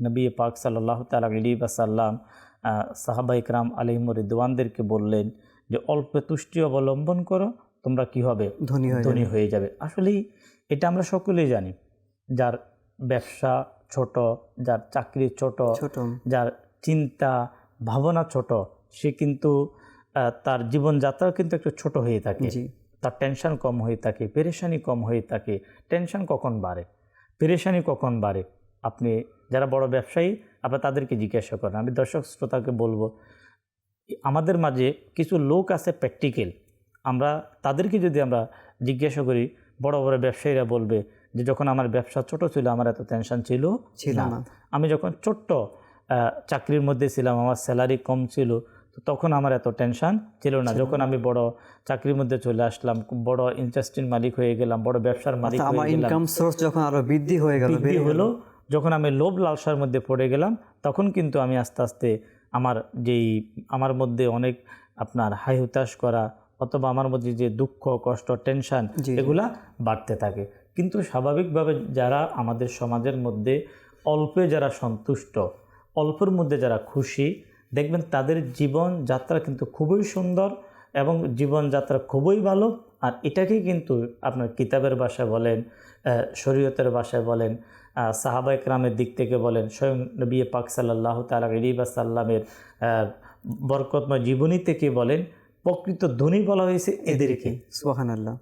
নবী পাক সাল্লাল্লাহু তাআলা আলাইহি ওয়াসাল্লাম সাহাবা ইকরাম আলাইহিম রিদওয়ানদেরকে বললেন যে অল্প তুষ্টি অবলম্বন করো, তোমরা কি হবে? ধনী হয়ে যাবে। আসলেই এটা আমরা সকলেই জানি। যার ব্যবসা ছোট, যার চাকরি ছোট, যার চিন্তা ভাবনা ছোট, সে কিন্তু তার জীবনযাত্রা কিন্তু একটু ছোট হয়ে থাকে। তার টেনশন কম হয়ে থাকে, পেরেশানি কম হয়ে থাকে। টেনশন কখন বাড়ে, পেরেশানি কখন বাড়ে? আপনি যারা বড় ব্যবসায়ী, আপনারা তাদেরকে জিজ্ঞাসা করেন। আমি দর্শক শ্রোতাকে বলবো, আমাদের মাঝে কিছু লোক আছে প্র্যাকটিক্যাল, আমরা তাদেরকে যদি আমরা জিজ্ঞাসা করি, বড় বড় ব্যবসায়ীরা বলবে যে যখন আমার ব্যবসা ছোট ছিল আমার এত টেনশন ছিল না। আমি যখন ছোট্ট চাকরির মধ্যে ছিলাম, আমার স্যালারি কম ছিল, তো তখন আমার এত টেনশন ছিল না। যখন আমি বড় চাকরির মধ্যে চলে আসলাম, বড় ইন্ডাস্ট্রির মালিক হয়ে গেলাম, বড় ব্যবসার মালিক হয়ে গেলাম, ইনকাম সোর্স যখন আরো বৃদ্ধি হলো, যখন আমি লোভ লালসার মধ্যে পড়ে গেলাম, তখন কিন্তু আমি আস্তে আস্তে আমার মধ্যে অনেক আপনার হাই হুতাশ করা অথবা আমার মধ্যে যে দুঃখ কষ্ট টেনশন এগুলা বাড়তে থাকে। কিন্তু স্বাভাবিকভাবে যারা আমাদের সমাজের মধ্যে অল্পে যারা সন্তুষ্ট, অল্পের মধ্যে যারা খুশি, দেখবেন তাদের জীবনযাত্রা কিন্তু খুবই সুন্দর এবং জীবনযাত্রা খুবই ভালো। আর এটাকেই কিন্তু আপনার কিতাবের ভাষায় বলেন, শরীয়তের ভাষায় বলেন, সাহাবা ইকরামের দিক থেকে বলেন, স্বয়ং নবী পাক সাল্লাল্লাহু তাআলা আলাইহি ওয়াসাল্লামের বরকতময় জীবনী থেকে বলেন, প্রকৃত ধনী বলা হয়েছে এদেরকে। সুবহানাল্লাহ।